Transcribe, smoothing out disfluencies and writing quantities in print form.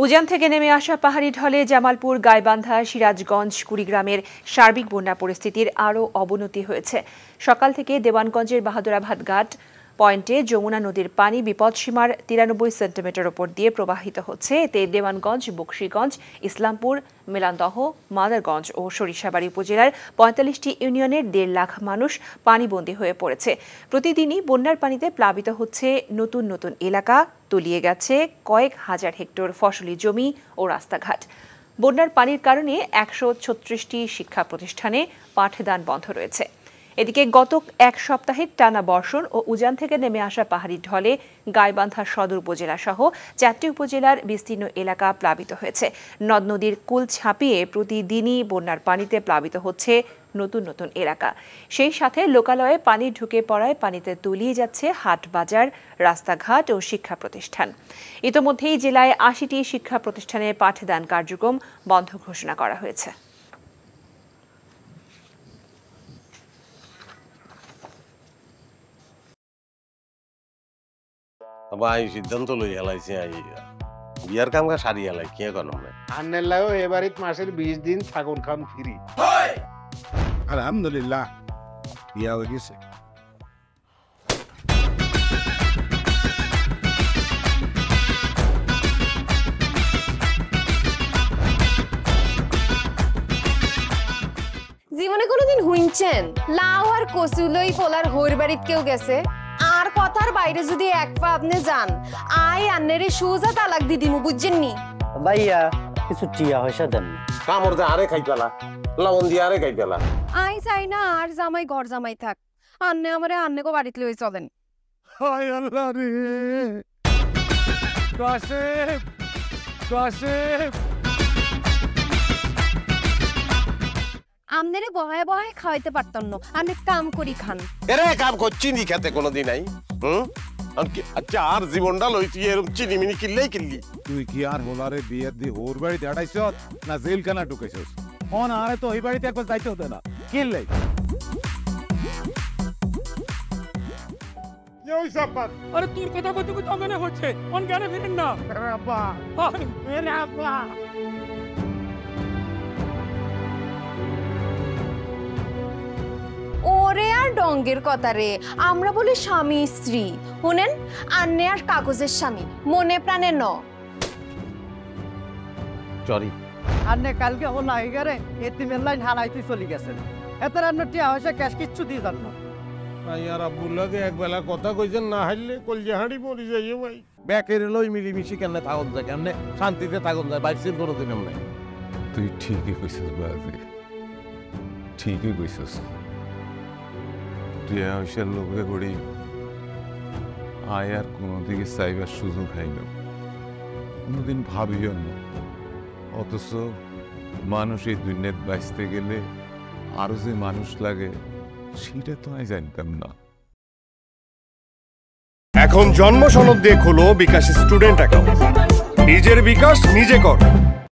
উজান থেকে নেমে আসা পাহাড়ি ঢলে জামালপুর, গাইবান্ধা, সিরাজগঞ্জ, কুড়িগ্রামের সার্বিক বন্যা পরিস্থিতির আরও অবনতি হয়েছে। সকাল থেকে দেওয়ানগঞ্জের বাহাদুরাবাদ ঘাট পয়েন্টে যমুনা নদীর পানি বিপদসীমার 93 সেন্টিমিটার ওপর দিয়ে প্রবাহিত হচ্ছে। এতে দেওয়ানগঞ্জ, বকশীগঞ্জ, ইসলামপুর, মেলান্দহ, মাদারগঞ্জ ও সরিষাবাড়ী উপজেলার 45টি ইউনিয়নের 1.5 লাখ মানুষ পানিবন্দী হয়ে পড়েছে। প্রতিদিনই বন্যার পানিতে প্লাবিত হচ্ছে নতুন নতুন এলাকা, তলিয়ে গেছে কয়েক হাজার হেক্টর ফসলি জমি ও রাস্তাঘাট। বন্যার পানির কারণে 136টি শিক্ষা প্রতিষ্ঠানে পাঠদান বন্ধ রয়েছে। এদিকে গত এক সপ্তাহের টানা বর্ষণ ও উজান থেকে নেমে আসা পাহাড়ি ঢলে গাইবান্ধা সদর উপজেলা সহ 4টি উপজেলার বিস্তীর্ণ এলাকা প্লাবিত হয়েছে। নদ নদীর কুল ছাপিয়ে প্রতিদিনই বন্যার পানিতে প্লাবিত হচ্ছে নতুন নতুন এলাকা। সেই সাথে লোকালয়ে পানি ঢুকে পড়ায় পানিতে তলিয়ে যাচ্ছে হাট বাজার, রাস্তাঘাট ও শিক্ষা প্রতিষ্ঠান। ইতোমধ্যেই জেলায় 80টি শিক্ষা প্রতিষ্ঠানে পাঠদান কার্যক্রম বন্ধ ঘোষণা করা হয়েছে। ভাই সিদ্ধান্ত লই হেলাইছে বিয়ার কাম কা সারি হেলাই কি এখন আন্নের লাগো এবারিত মাসের 20 দিন ছাগল খাম ফ্রি। আলহামদুলিল্লাহ বিয়া হয়ে গেছে। জীবনে কোনোদিন হুইনছেন লাউ আর কচুলই পোলার হোর বাড়িত কেউ গেছে আর কথার বাইরে যদি এক পা আপনি যান আই আন্নেরে সুজা তালাক দি দিমু বুঝছেন নি ভাইয়া কিছু টিয়া পয়সা দেন কামর দে আরে খাই পেলা লবণ দিয়ে আরে খাই পেলা আই চাই না আর জামাই ঘর জামাই থাক আন্নে আমারে আন্নেকো বাড়িতে লই চলেন। হায় আল্লাহ রে কাসেম কাসেম আমনেরে বহায় বহায় খাওয়াইতে পারতাম না আন্নে কাম করি খান। এরে কাম করছি নি খেতে কোনোদিন নাই আচ্ছা আর জীবনটা লই তুই এরকম চিনিমিনি কিল্লেই কিল্লি তুই কি আর হোলারে বিয়ে দি ওর বাড়িতে আড়াইছ না জেলখানা ঢুকেছিস? অন আরে তো ওই বাড়িতে একবার যাইতে হতে না কিনলে আরে তোর কথা কইতে কইতে মনে হচ্ছে অন জ্ঞানে ফিরেন না আব্বা মেরে আব্বা ওরে আর ডঙ্গের কথা রে, আমরা বলি স্বামী স্ত্রী, শুনেন আন্নে আর কাগজের স্বামী মনে প্রাণে ন। সরি আন্নে কালকে ও নাইগারে এতিমের লাইন হারাইতে চলে গেছেন এত রান্ন টিয়া পয়সা ক্যাশ কিচ্ছু দিয়ে যান না। আর আব্বুল্লাহকে একবেলা কথা কইছেন না হাইলে কলজে হাঁড়ি মরি যাইও ভাই। ব্যাকের লই মিলিমিশি কেমনে থাকুন যায় কেমনে শান্তিতে থাকুন যায় বাইসের কোনো দিন এমনি। তুই ঠিকই কইছিস বাজে, ঠিকই কইছিস। তুই আয়সার লোভে পড়ি আয় আর কোনো দিকে চাইবার সুযোগ হয় না, কোনোদিন ভাবিও না। অথচ মানুষ এই দুনিয়াতে বাঁচতে গেলে আরো যে মানুষ লাগে সেটা তো আমি জানতাম না। এখন জন্ম সনদ দিয়ে খোলো বিকাশ স্টুডেন্ট অ্যাকাউন্ট। নিজের বিকাশ নিজে কর।